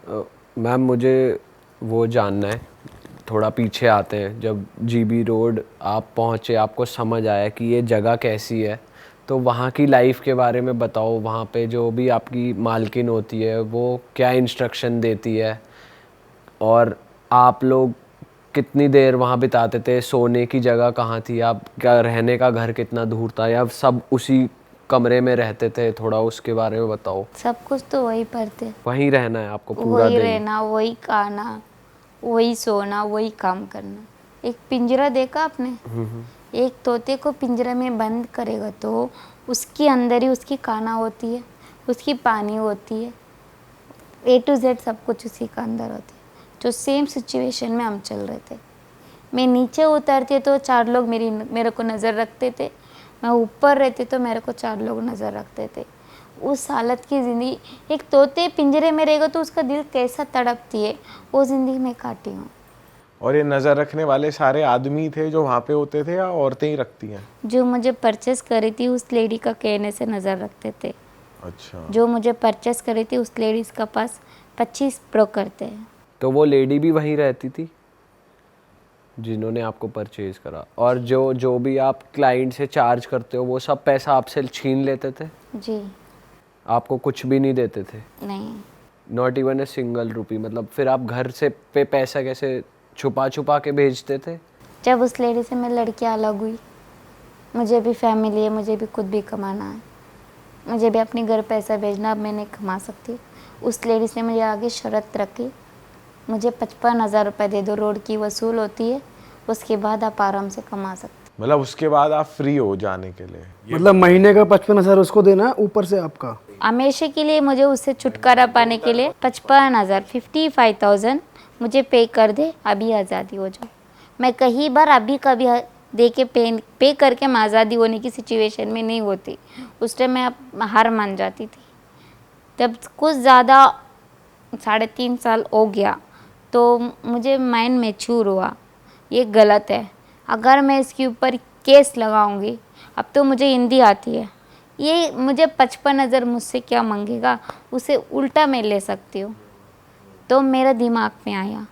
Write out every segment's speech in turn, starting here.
Ma'am मुझे वो जानना है, थोड़ा पीछे आते हैं। जब जीबी रोड आप पहुँचे, आपको समझ आया कि ये जगह कैसी है, तो वहाँ की लाइफ के बारे में बताओ। वहाँ पे जो भी आपकी मालकिन होती है वो क्या इंस्ट्रक्शन देती है, और आप लोग कितनी देर वहाँ बिताते थे, सोने की जगह कहाँ थी, आप क्या रहने का घर कितना दूर था, या सब उसी कमरे में रहते थे? थोड़ा उसके बारे में बताओ। सब कुछ तो वही पर थे। वहीं रहना है आपको पूरा वही दिन? रहना, वही खाना, वही सोना, वही काम करना। एक पिंजरा देखा आपने? एक तोते को पिंजरे में बंद करेगा तो उसके अंदर ही उसकी खाना होती है, उसकी पानी होती है, A to Z सब कुछ उसी का अंदर होती है। जो सेम सिचुएशन में हम चल रहे थे। मैं नीचे उतरती तो 4 लोग मेरे को नज़र रखते थे, मैं ऊपर रहती तो मेरे को 4 लोग नज़र रखते थे। उस हालत की ज़िंदगी, एक तोते पिंजरे में रहेगा तो उसका दिल कैसा तड़पती है, वो ज़िंदगी मैं काटी हूँ। और ये नज़र रखने वाले सारे आदमी थे जो वहाँ पे होते थे, या औरतें ही रखती हैं? जो मुझे परचेस करी थी उस लेडी का कहने से नज़र रखते थे। अच्छा। जो मुझे परचेस करी थी उस लेडीज़ का पास 25 ब्रोकर थे। तो वो लेडी भी वहीं रहती थी जिन्होंने आपको परचेज करा? और जो जो भी आप क्लाइंट से चार्ज करते हो वो सब पैसा आपसे छीन लेते थे? जी आपको कुछ भी नहीं देते थे? नहीं। Not even a single rupee? मतलब फिर आप घर से पे पैसा कैसे छुपा छुपा के भेजते थे? जब उस लेडी से मैं लड़की अलग हुई, मुझे भी फैमिली है, मुझे भी खुद भी कमाना है, मुझे भी अपने घर पैसा भेजना, अब मैं नहीं कमा सकती। उस लेडी ने मुझे आगे शर्त रखी, मुझे 55,000 रुपये दे दो, रोड की वसूल होती है, उसके बाद आप आराम से कमा सकते। मतलब उसके बाद आप फ्री हो जाने के लिए? मतलब महीने का 55,000 उसको देना, ऊपर से आपका? हमेशा के लिए मुझे उससे छुटकारा पाने के लिए 55,000 55,000 मुझे पे कर दे, अभी आज़ादी हो जाओ। मैं कहीं बार अभी कभी दे के पे करके मैं आज़ादी होने की सिचुएशन में नहीं होती। उस टाइम मैं हार मान जाती थी। जब कुछ ज़्यादा 3.5 साल हो गया तो मुझे माइंड मैच्योर हुआ, ये गलत है। अगर मैं इसके ऊपर केस लगाऊंगी, अब तो मुझे हिंदी आती है, ये मुझे 55,000 मुझसे क्या मांगेगा, उसे उल्टा मैं ले सकती हूँ। तो मेरा दिमाग में आया,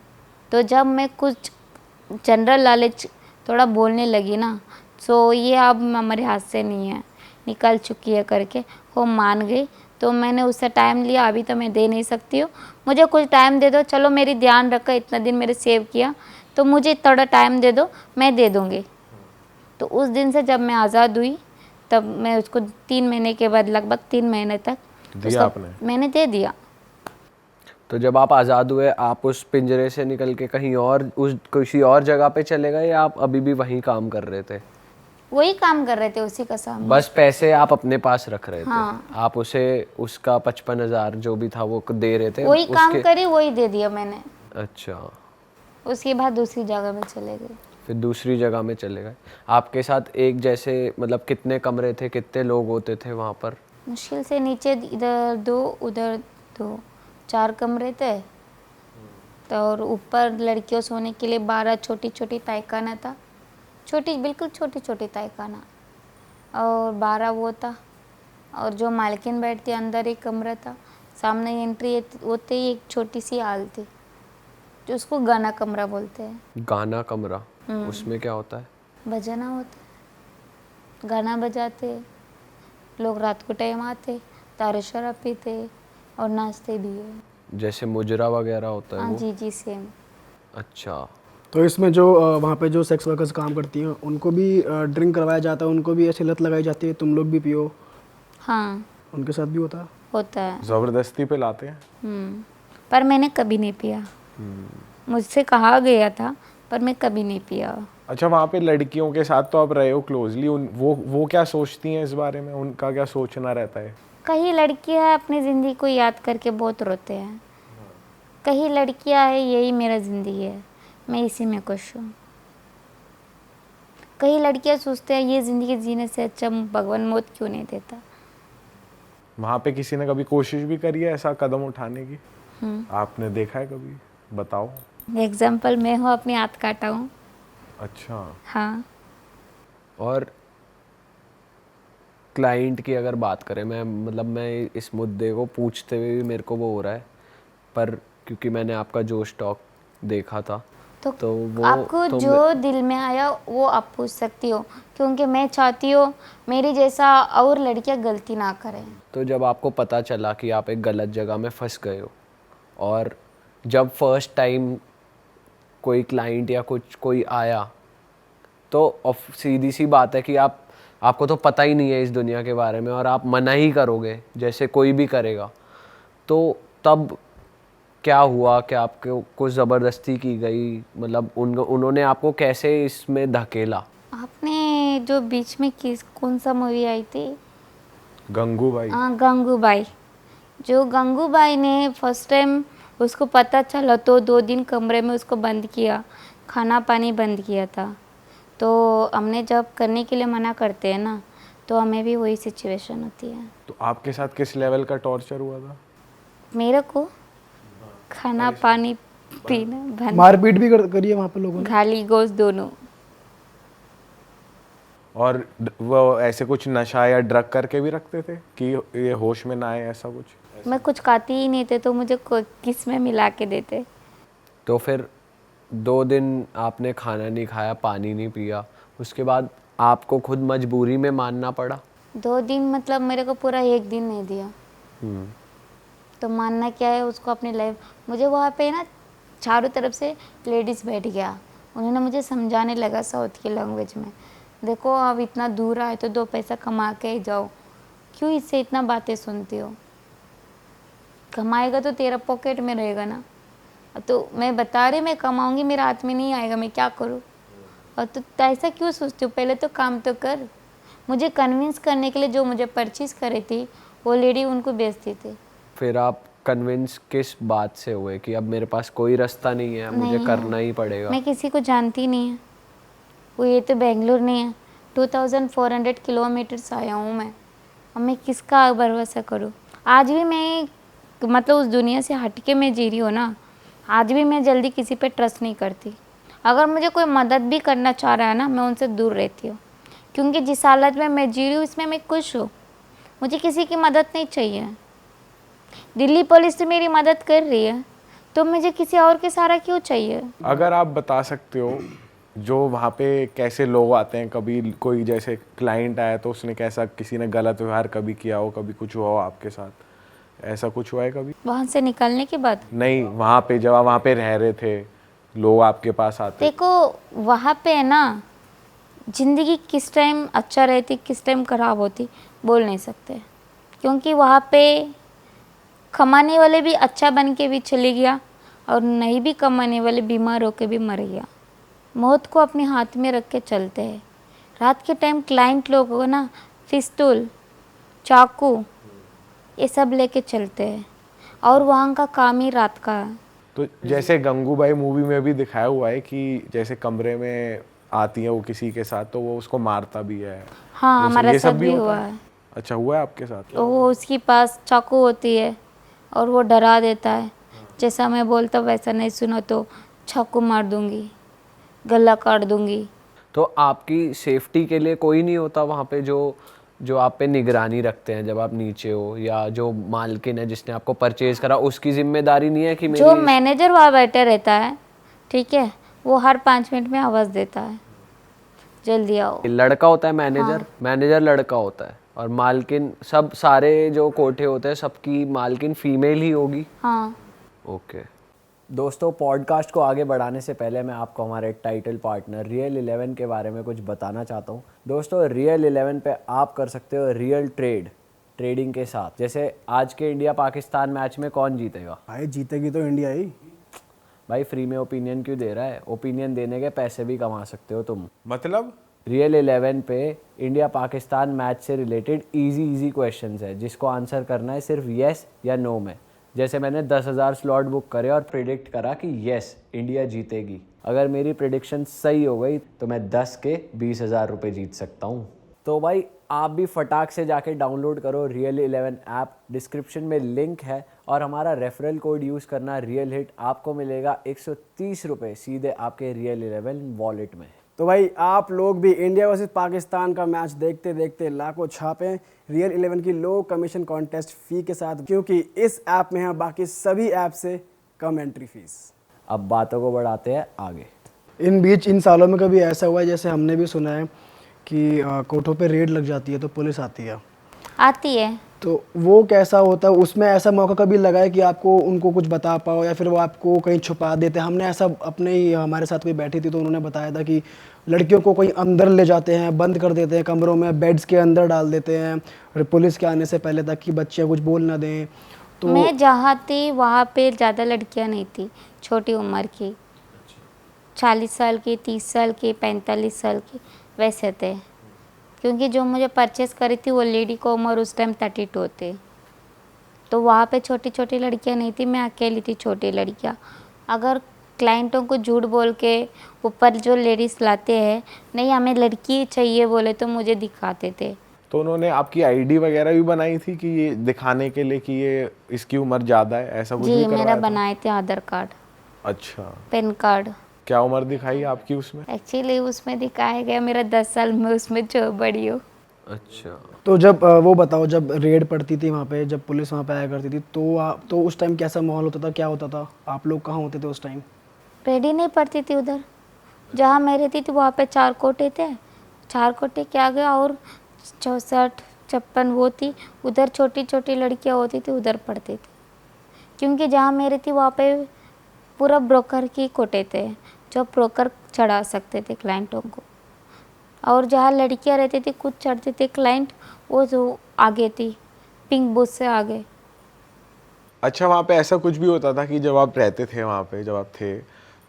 तो जब मैं कुछ जनरल नॉलेज थोड़ा बोलने लगी ना, तो ये अब हमारे हाथ से नहीं है, निकल चुकी है करके वो मान गई। तो मैंने उससे टाइम लिया, अभी तो मैं दे नहीं सकती हूँ, मुझे कुछ टाइम दे दो, चलो मेरी ध्यान रखा, इतना दिन मेरे सेव किया, तो मुझे थोड़ा टाइम दे दो, मैं दे दूँगी। तो उस दिन से जब मैं आज़ाद हुई, तब मैं उसको 3 महीने के बाद, लगभग 3 महीने तक दिया आपने? मैंने दे दिया। तो जब आप आज़ाद हुए, आप उस पिंजरे से निकल के कहीं और, उस किसी और जगह पे चले गए, या आप अभी भी वहीं काम कर रहे थे? वही काम कर रहे थे, उसी का सामने। बस पैसे आप अपने पास रख रहे थे? हाँ। आप उसे उसका 55,000 जो भी था वो दे रहे थे वही काम उसके? करी, वही दे दिया मैंने। अच्छा। उसके बाद दूसरी जगह में चले गए। फिर दूसरी जगह में चले गए। आपके साथ एक जैसे मतलब कितने कमरे थे, कितने लोग होते थे वहाँ पर? मुश्किल से नीचे इधर 2 उधर 2, 4 कमरे थे। तो और ऊपर लड़कियों सोने के लिए 12 छोटी छोटी तहखाना था, छोटी बिल्कुल छोटी छोटी तहखाना, और 12 वो था। और जो मालकिन बैठती अंदर एक कमरा था, सामने एंट्री होते ही एक छोटी सी हाल थी, जो उसको गाना कमरा बोलते हैं। गाना कमरा? उसमें क्या होता है? बजाना होता है, गाना बजाते, लोग रात को टाइम आते, दारू शराब पीते और नाचते भी है। जैसे मुजरा वगैरह होता है हाँ वो? जी जी सेम। अच्छा। तो इसमें जो वहाँ पे जो सेक्स वर्कर्स काम करती हैं उनको भी ड्रिंक करवाया जाता है, उनको भी ऐसी लत लगाई जाती है, तुम लोग भी पियो, हाँ उनके साथ भी होता है? होता है। जबरदस्ती पे लाते हैं? पर मैंने कभी नहीं पिया, मुझसे कहा गया था, पर मैं कभी नहीं पिया। अच्छा, वहाँ पे लड़कियों के साथ तो आप रहे हो क्लोजली, वो क्या सोचती हैं इस बारे में? उनका क्या सोचना रहता है? कई लड़कियां अपनी ज़िंदगी को याद करके बहुत रोते हैं, कई लड़कियां है यही मेरा ज़िंदगी है, मैं इसी में खुश हूँ। कई लड़कियां सोचते हैं ये ज़िंदगी जीने से अच्छा भगवान मौत क्यों नहीं देता। वहाँ पे किसी ने कभी कोशिश भी करी है ऐसा कदम उठाने की? आपने देखा है कभी? बताओ। एग्जाम्पल मैं हूँ, अपने हाथ काटा हूँ। अच्छा। हाँ। और क्लाइंट की अगर बात करें, मैं मतलब मैं इस मुद्दे को पूछते हुए भी मेरे को वो हो रहा है, पर क्योंकि मैंने आपका जो स्टॉक देखा था। तो वो आपको तो जो दिल में आया वो आप पूछ सकती हो, क्योंकि मैं चाहती हूँ मेरी जैसा और लड़कियाँ गलती ना करें। तो जब आपको पता चला कि आप एक गलत जगह में फंस गए हो, और जब फर्स्ट टाइम कोई क्लाइंट या कुछ कोई आया, तो सीधी सी बात है कि आपको तो पता ही नहीं है इस दुनिया के बारे में और आप मना ही करोगे जैसे कोई भी करेगा। तो तब क्या हुआ? क्या आपको कुछ ज़बरदस्ती की गई? मतलब उन्होंने आपको कैसे इसमें धकेला? आपने जो बीच में कौन सा मूवी आई थी? गंगूबाई। हाँ, गंगूबाई। जो गंगूबाई ने फर्स्ट टाइम उसको पता चला तो 2 दिन कमरे में उसको बंद किया, खाना पानी बंद किया था। तो हमने जब करने के लिए मना करते हैं ना, तो हमें भी वही सिचुएशन होती है। तो आपके साथ किस लेवल का टॉर्चर हुआ था? मेरे को खाना पानी पीना बंद, मारपीट भी करी है वहाँ पे लोगों ने? गाली गोश दोनों। और वो ऐसे कुछ नशा या ड्रग करके भी रखते थे कि ये होश में ना आए, ऐसा कुछ? मैं कुछ खाती ही नहीं थे तो मुझे किस में मिला के देते। तो फिर 2 दिन आपने खाना नहीं खाया, पानी नहीं पिया, उसके बाद आपको खुद मजबूरी में मानना पड़ा? 2 दिन मतलब मेरे को पूरा 1 दिन नहीं दिया। तो मानना क्या है उसको अपनी लाइफ। मुझे वहाँ पे ना चारों तरफ से लेडीज़ बैठ गया, उन्होंने मुझे समझाने लगा साउथ की लैंग्वेज में, देखो अब इतना दूर आए तो 2 पैसा कमा के ही जाओ, क्यों इससे इतना बातें सुनती हो? कमाएगा तो तेरा पॉकेट में रहेगा ना। तो मैं बता रही मैं कमाऊंगी, मेरे हाथ में नहीं आएगा, मैं क्या करूँ? और तो ऐसा क्यों सोचती हो? पहले तो काम तो कर। मुझे कन्विंस करने के लिए जो मुझे परचेज करे थी वो लेडी उनको बेचती थी। फिर आप कन्विंस किस बात से हुए कि अब मेरे पास कोई रास्ता नहीं है, मुझे नहीं करना है। ही पड़ेगा? मैं किसी को जानती नहीं है, वो ये तो बेंगलोर नहीं है, 2400 किलोमीटर्स आया हूँ मैं। अब मैं किसका भरोसा करूँ? आज भी मैं मतलब उस दुनिया से हट के मैं जी रही हूँ ना, आज भी मैं जल्दी किसी पे ट्रस्ट नहीं करती। अगर मुझे कोई मदद भी करना चाह रहा है ना, मैं उनसे दूर रहती हूँ, क्योंकि जिस हालत में मैं जी रही हूँ इसमें मैं खुश हूँ। मुझे किसी की मदद नहीं चाहिए। दिल्ली पुलिस तो मेरी मदद कर रही है, तो मुझे किसी और के सहारा क्यों चाहिए? अगर आप बता सकते हो जो वहाँ पे कैसे लोग आते हैं, कभी कोई जैसे क्लाइंट आया तो उसने कैसा, किसी ने गलत व्यवहार कभी किया हो, कभी कुछ हुआ हो आपके साथ, ऐसा कुछ हुआ है कभी? वहाँ से निकलने के बाद नहीं, वहाँ पे जब आप वहाँ पे रह रहे थे, लोग आपके पास आते? देखो वहाँ पे है ना, ज़िंदगी किस टाइम अच्छा रहती किस टाइम ख़राब होती बोल नहीं सकते, क्योंकि वहाँ पे कमाने वाले भी अच्छा बन के भी चले गया और नहीं भी कमाने वाले बीमार होकर भी मर गया। मौत को अपने हाथ में रख के चलते हैं। रात के टाइम क्लाइंट लोग को ना पिस्तौल, चाकू ये सब लेके चलते हैं, और वहाँ का काम ही रात का है। तो जैसे गंगूबाई मूवी में भी दिखाया हुआ है कि जैसे कमरे में आती है वो किसी के साथ तो वो उसको मारता भी है। हाँ, वो सब- हमारा ये सब साथ भी होता हुआ है। अच्छा, हुआ है आपके साथ? वो उसके पास चाकू होती है और वो डरा देता है, जैसा मैं बोलता वैसा नहीं सुनो तो चाकू मार दूंगी, गला काट दूंगी। तो आपकी सेफ्टी के लिए कोई नहीं होता वहाँ पे जो आप पे निगरानी रखते हैं जब आप नीचे हो, या जो मालकिन है जिसने आपको परचेज करा उसकी जिम्मेदारी नहीं है कि जो मेरी? मैनेजर वहाँ बैठे रहता है, ठीक है, वो हर 5 मिनट में आवाज़ देता है, जल्दी आओ। लड़का होता है मैनेजर? मैनेजर लड़का होता है और मालकिन, सब सारे जो कोठे होते हैं सबकी मालकिन फीमेल ही होगी? हाँ। ओके। दोस्तों, पॉडकास्ट को आगे बढ़ाने से पहले मैं आपको हमारे टाइटल पार्टनर रियल 11 के बारे में कुछ बताना चाहता हूँ। दोस्तों, रियल 11 पे आप कर सकते हो रियल ट्रेडिंग के साथ। जैसे आज के इंडिया पाकिस्तान मैच में कौन जीतेगा? भाई जीतेगी तो इंडिया ही। भाई फ्री में ओपिनियन क्यों दे रहा है? ओपिनियन देने के पैसे भी कमा सकते हो तुम। मतलब रियल 11 पे इंडिया पाकिस्तान मैच से रिलेटेड इजी क्वेश्चंस है जिसको आंसर करना है सिर्फ येस या नो में। जैसे मैंने 10,000 स्लॉट बुक करे और प्रिडिक्ट करा कि येस इंडिया जीतेगी। अगर मेरी प्रिडिक्शन सही हो गई तो मैं 10 के 20,000 रुपये जीत सकता हूँ। तो भाई आप भी फटाक से जाके डाउनलोड करो रियल 11 ऐप, डिस्क्रिप्शन में लिंक है, और हमारा रेफरल कोड यूज़ करना रियल हिट, आपको मिलेगा 130 रुपये सीधे आपके रियल 11 वॉलेट में। तो भाई आप लोग भी इंडिया वर्सेस पाकिस्तान का मैच देखते देखते लाखों छापें रियल 11 की लो कमीशन कॉन्टेस्ट फी के साथ, क्योंकि इस ऐप में है बाकी सभी ऐप से कम एंट्री फीस। अब बातों को बढ़ाते हैं आगे। इन बीच इन सालों में कभी ऐसा हुआ है, जैसे हमने भी सुना है कि कोर्टों पे रेड लग जाती है तो पुलिस आती है, आती है। तो वो कैसा होता है? उसमें ऐसा मौका कभी लगा है कि आपको उनको कुछ बता पाओ, या फिर वो आपको कहीं छुपा देते हैं? हमने ऐसा अपने ही, हमारे साथ कोई बैठी थी तो उन्होंने बताया था कि लड़कियों को कहीं अंदर ले जाते हैं, बंद कर देते हैं कमरों में, बेड्स के अंदर डाल देते हैं और पुलिस के आने से पहले तक कि बच्चे कुछ बोल ना दें। तो मैं जहाँ थी वहाँ पे ज़्यादा लड़कियाँ नहीं थी, छोटी उम्र की, 40 साल की, 30 साल की, 45 साल की, वैसे थे। क्योंकि जो मुझे परचेस करी थी वो लेडी को उम्र उस टाइम 32 थी, तो वहाँ पे छोटी छोटी लड़कियाँ नहीं थी, मैं अकेली थी छोटी लड़कियाँ। अगर क्लाइंटों को झूठ बोल के ऊपर जो लेडीज़ लाते हैं, नहीं हमें लड़की चाहिए बोले तो मुझे दिखाते थे। तो उन्होंने आपकी आईडी वगैरह भी बनाई थी कि ये दिखाने के लिए कि ये इसकी उम्र ज़्यादा है, ऐसा कुछ भी जी, करवाया मेरा था? बनाए थे आधार कार्ड, अच्छा, पैन कार्ड। क्या उम्र दिखाई आपकी उसमें? एक्चुअली उसमें दिखाया गया मेरा 10 साल, में उसमें जो बड़ी हो। अच्छा। तो जब वो बताओ, जब रेड पड़ती थी वहाँ पे, जब पुलिस वहाँ पे आया करती थी, तो उस टाइम कैसा माहौल होता था, क्या होता था? आप लोग कहाँ होते थे उस टाइम? रेडी नहीं पड़ती थी उधर, जहाँ मैं रहती थी वहाँ पे 4 कोटे थे, 4 कोटे क्या गया, और 64 56 वो थी, उधर छोटी छोटी लड़कियाँ होती थी, उधर पढ़ती थी। क्योंकि जहाँ मैं रहती वहाँ पे पूरा ब्रोकर की कोटे थे, जो ब्रोकर चढ़ा सकते थे क्लाइंटों को, और जहाँ लड़कियाँ रहती थी खुद चढ़ते थे क्लाइंट, वो जो आगे थी, पिंक बूथ से आगे। अच्छा, वहाँ पे ऐसा कुछ भी होता था कि जब आप रहते थे वहाँ पे, जब आप थे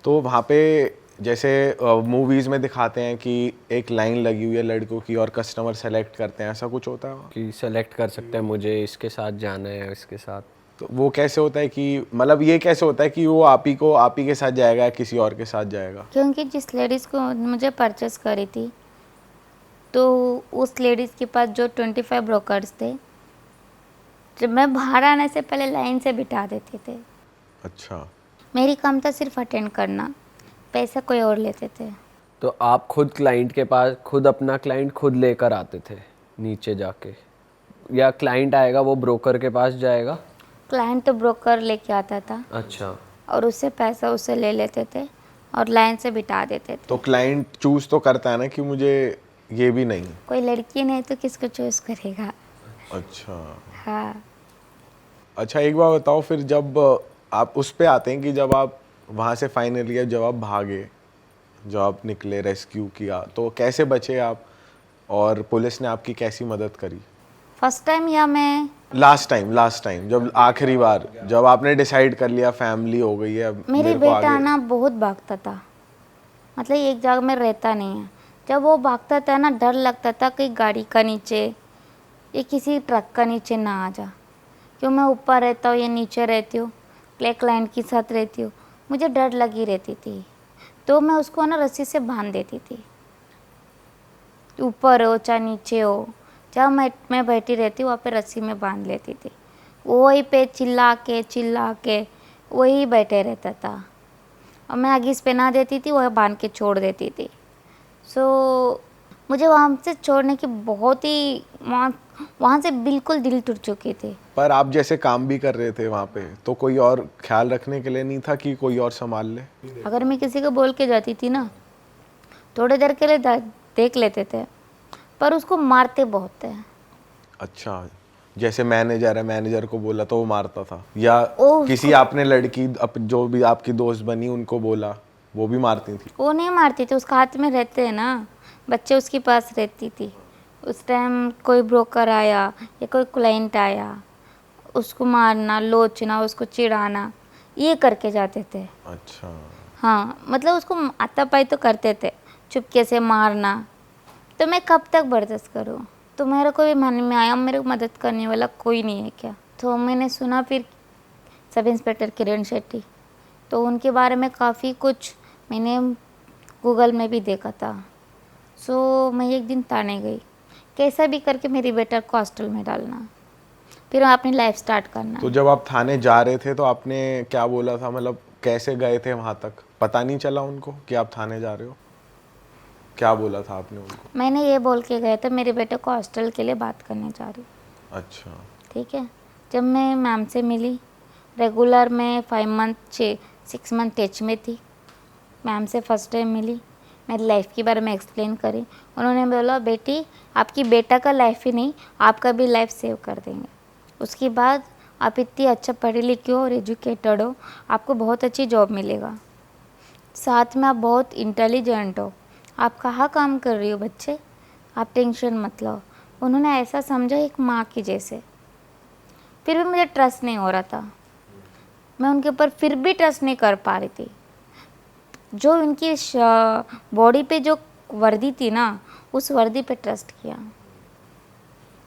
तो वहाँ पे जैसे मूवीज़ में दिखाते हैं कि एक लाइन लगी हुई है लड़कों की और कस्टमर सेलेक्ट करते हैं, ऐसा कुछ होता है वहाँ? कि सेलेक्ट कर सकते हैं मुझे इसके साथ जाना है, इसके साथ। तो वो कैसे होता है कि मतलब ये कैसे होता है कि वो आप ही के साथ जाएगा या किसी और के साथ जाएगा? क्योंकि जिस लेडीज़ को मुझे परचेस करी थी, तो उस लेडीज़ के पास जो 25 ब्रोकर्स थे, जब मैं बाहर आने से पहले लाइन से बिठा देते थे। अच्छा, मेरी काम था सिर्फ अटेंड करना, पैसा कोई और लेते थे। तो आप खुद क्लाइंट के पास, खुद अपना क्लाइंट खुद लेकर आते थे नीचे जाके, या क्लाइंट आएगा वो ब्रोकर के पास जाएगा? क्लाइंट तो ब्रोकर लेके आता था अच्छा। और उससे पैसा उससे ले लेते थे और लाइन से बिठा देते थे। तो क्लाइंट चूज तो करता है ना कि मुझे ये भी नहीं? कोई लड़की नहीं तो किसको चॉइस करेगा? अच्छा। हाँ। अच्छा, एक बार बताओ फिर, जब आप उस पे आते हैं कि जब आप वहाँ से फाइनली जब आप भागे, जब आप निकले, रेस्क्यू किया, तो कैसे बचे आप और पुलिस ने आपकी कैसी मदद करी? फर्स्ट टाइम या मैं लास्ट टाइम जब आखिरी बार जब आपने डिसाइड कर लिया फैमिली हो गई है अब मेरी मेरे को बेटा आगे। ना बहुत भागता था, मतलब एक जगह में रहता नहीं है। जब वो भागता था ना, डर लगता था कि गाड़ी का नीचे या किसी ट्रक का नीचे ना आ जा, क्यों मैं ऊपर रहता हूँ या नीचे रहती हूँ, क्लाइंट के साथ रहती हूँ, मुझे डर लगी रहती थी। तो मैं उसको ना रस्सी से बांध देती थी, ऊपर हो चाहे नीचे हो, जहाँ मैं बैठी रहती वहाँ पे रस्सी में बांध लेती थी। वही पे चिल्ला के वही बैठे रहता था, और मैं आगे पहना देती थी, वह बांध के छोड़ देती थी। सो मुझे वहाँ से छोड़ने की बहुत ही, वहाँ से बिल्कुल दिल टूट चुकी थी। पर आप जैसे काम भी कर रहे थे वहाँ पे, तो कोई और ख्याल रखने के लिए नहीं था कि कोई और संभाल ले? अगर मैं किसी को बोल के जाती थी ना, थोड़ी देर के लिए देख लेते थे, पर उसको मारते बहुत थे। अच्छा, जैसे मैनेजर है, मैनेजर को बोला तो वो मारता था, या ओ, किसी आपने लड़की जो भी आपकी दोस्त बनी उनको बोला, वो भी मारती थी? वो नहीं मारती थी, उसका हाथ में रहते हैं ना बच्चे, उसके पास रहती थी। उस टाइम कोई ब्रोकर आया या कोई क्लाइंट आया, उसको मारना, लोचना, उसको चिढ़ाना, ये करके जाते थे। अच्छा। हाँ, मतलब उसको आतापाई तो करते थे, चुपके से मारना। तो मैं कब तक बर्दाश्त करूँ? तो मेरे को भी मन में आया, मेरे को मदद करने वाला कोई नहीं है क्या? तो मैंने सुना फिर सब इंस्पेक्टर किरण शेट्टी, तो उनके बारे में काफ़ी कुछ मैंने गूगल में भी देखा था। सो मैं एक दिन थाने गई, कैसा भी करके मेरी बेटा को हॉस्टल में डालना, फिर अपनी लाइफ स्टार्ट करना। तो जब आप थाने जा रहे थे तो आपने क्या बोला था, मतलब कैसे गए थे वहाँ तक? पता नहीं चला उनको कि आप थाने जा रहे हो? क्या बोला था आपने उनको? मैंने ये बोल के गया था मेरे बेटे को हॉस्टल के लिए बात करने जा रही हूँ। अच्छा। ठीक है। जब मैं मैम से मिली, रेगुलर में 5 मंथ 6 मंथ टच में थी। मैम से फर्स्ट टाइम मिली, मेरी लाइफ के बारे में एक्सप्लेन करी। उन्होंने बोला बेटी आपकी बेटा का लाइफ ही नहीं आपका भी लाइफ सेव कर देंगे। उसके बाद आप इतनी अच्छा पढ़े लिखे हो और एजुकेटेड हो, आपको बहुत अच्छी जॉब मिलेगा। साथ में आप बहुत इंटेलिजेंट हो, आप कहाँ काम कर रही हो बच्चे, आप टेंशन मत लो। उन्होंने ऐसा समझा एक माँ की जैसे। फिर भी मुझे ट्रस्ट नहीं हो रहा था, मैं उनके ऊपर फिर भी ट्रस्ट नहीं कर पा रही थी। जो उनकी बॉडी पे जो वर्दी थी ना, उस वर्दी पे ट्रस्ट किया,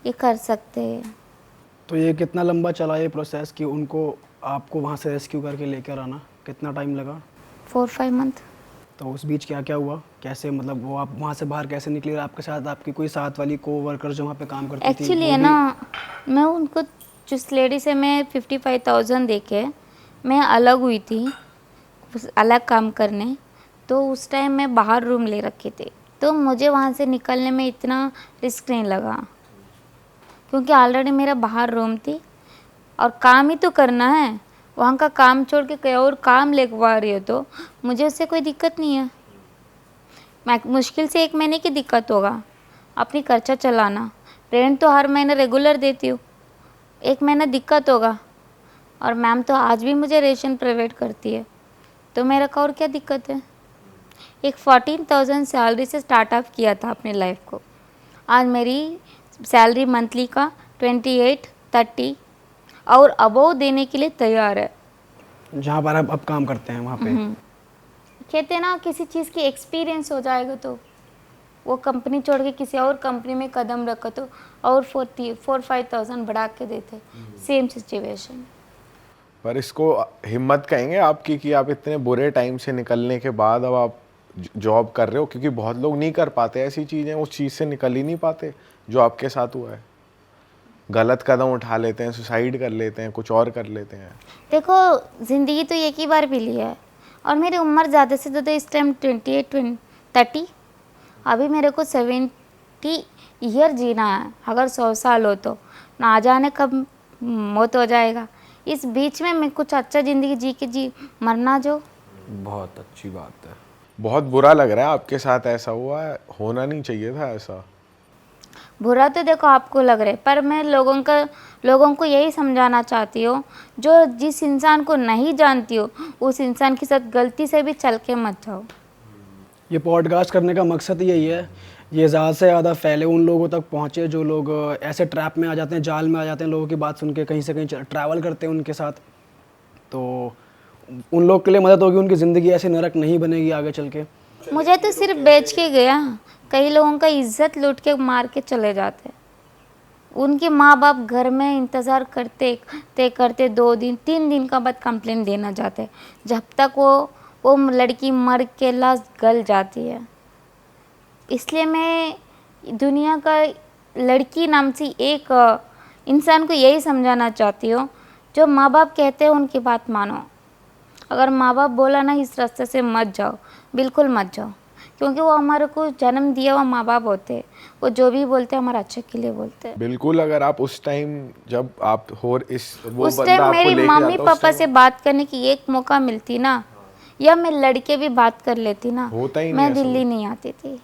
ये कर सकते हैं। तो ये कितना लंबा चला ये प्रोसेस कि उनको आपको वहाँ से रेस्क्यू करके लेकर आना, कितना टाइम लगा? 4-5 मंथ। तो उस बीच क्या क्या हुआ, कैसे मतलब वो आप वहाँ से बाहर कैसे निकले? और आपके साथ आपकी कोई साथ वाली को वर्कर जो वहाँ पे काम करती थी एक्चुअली वो है भी- ना, मैं उनको जिस लेडी से मैं 55,000 दे के मैं अलग हुई थी, अलग काम करने, तो उस टाइम मैं बाहर रूम ले रखे थे। तो मुझे वहाँ से निकलने में इतना रिस्क नहीं लगा, क्योंकि ऑलरेडी मेरा बाहर रूम थी और काम ही तो करना है। वहाँ का काम छोड़ के कहीं और काम लगवा रही हो तो मुझे उससे कोई दिक्कत नहीं है। मैं मुश्किल से 1 महीने की दिक्कत होगा अपनी खर्चा चलाना, रेंट तो हर महीने रेगुलर देती हूँ, 1 महीना दिक्कत होगा। और मैम तो आज भी मुझे रेशन प्रोवाइड करती है, तो मेरा का और क्या दिक्कत है। एक 14,000 सैलरी से स्टार्टअप किया था अपनी लाइफ को, आज मेरी सैलरी मंथली का 28-30 और अबव देने के लिए तैयार है। जहाँ पर आप अब काम करते हैं वहाँ पे? कहते हैं ना, किसी चीज़ की एक्सपीरियंस हो जाएगा तो वो कंपनी छोड़ के किसी और कंपनी में कदम रखो तो और 4-5,000 बढ़ा के देते, सेम सिचुएशन। पर इसको हिम्मत कहेंगे आपकी कि आप इतने बुरे टाइम से निकलने के बाद अब आप जॉब कर रहे हो, क्योंकि बहुत लोग नहीं कर पाते ऐसी चीज़ें, उस चीज़ से निकल ही नहीं पाते जो आपके साथ हुआ है। गलत कदम उठा लेते हैं, सुसाइड कर लेते हैं, कुछ और कर लेते हैं। देखो ज़िंदगी तो एक ही बार मिली है और मेरी उम्र ज़्यादा से ज़्यादा इस टाइम 28-30, अभी मेरे को 70 ईयर जीना है। अगर 100 साल हो तो ना जाने कब मौत हो जाएगा। इस बीच में मैं कुछ अच्छा ज़िंदगी जी मरना जो। बहुत अच्छी बात है। बहुत बुरा लग रहा है आपके साथ ऐसा हुआ है, होना नहीं चाहिए था ऐसा। बुरा तो देखो आपको लग रहा है, पर मैं लोगों को यही समझाना चाहती हूँ, जो जिस इंसान को नहीं जानती हो उस इंसान के साथ गलती से भी चल के मत जाओ। ये पॉडकास्ट करने का मकसद यही है, ये ज़्यादा से ज़्यादा फैले, उन लोगों तक पहुँचे जो लोग ऐसे ट्रैप में आ जाते हैं, जाल में आ जाते हैं, लोगों की बात सुन के कहीं से कहीं ट्रैवल करते हैं उनके साथ। तो उन लोग के लिए मदद होगी, उनकी ज़िंदगी ऐसे नरक नहीं बनेगी आगे चल के। मुझे तो सिर्फ बेच के गया, कई लोगों का इज्जत लूट के मार के चले जाते। उनके माँ बाप घर में इंतज़ार करते 2 दिन 3 दिन का बाद कंप्लेंट देना चाहते, जब तक वो लड़की मर के लाश गल जाती है। इसलिए मैं दुनिया का लड़की नाम से एक इंसान को यही समझाना चाहती हूँ, जो माँ बाप कहते हैं उनकी बात मानो। अगर माँ बाप बोला ना इस रास्ते से मत जाओ, बिल्कुल मत जाओ, क्योंकि वो हमारे को जन्म दिया हुआ माँ बाप होते हैं, वो जो भी बोलते हैं हमारे अच्छे के लिए बोलते हैं। बिल्कुल। अगर आप उस टाइम जब आप हो इस वो उस बंदा टाइम आपको मेरी लेके मम्मी जाता, उस पापा टाइम से बात करने की एक मौका मिलती ना, या मैं लड़के भी बात कर लेती ना, होता ही नहीं मैं ऐसा दिल्ली नहीं आती थी।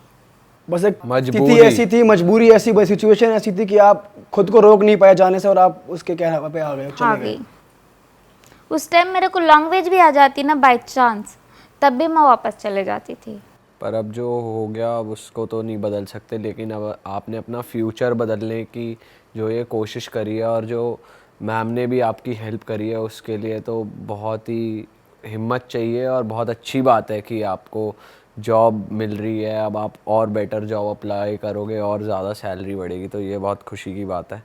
बस एक मजबूरी। स्थिति ऐसी थी, मजबूरी ऐसी, बस सिचुएशन ऐसी थी कि आप खुद को रोक नहीं पाए जाने से और आप उसके कहने पे आ गए, आ चले गए। गई। उस टाइम मेरे को लैंग्वेज भी आ जाती ना बाय चांस, तब भी मैं वापस चले जाती थी। पर अब जो हो गया अब उसको तो नहीं बदल सकते, लेकिन अब आपने अपना फ्यूचर बदलने की जो ये कोशिश करी है और जो मैम ने भी आपकी हेल्प करी है, उसके लिए तो बहुत ही हिम्मत चाहिए। और बहुत अच्छी बात है कि आपको जॉब मिल रही है, अब आप और बेटर जॉब अप्लाई करोगे और ज़्यादा सैलरी बढ़ेगी, तो ये बहुत खुशी की बात है।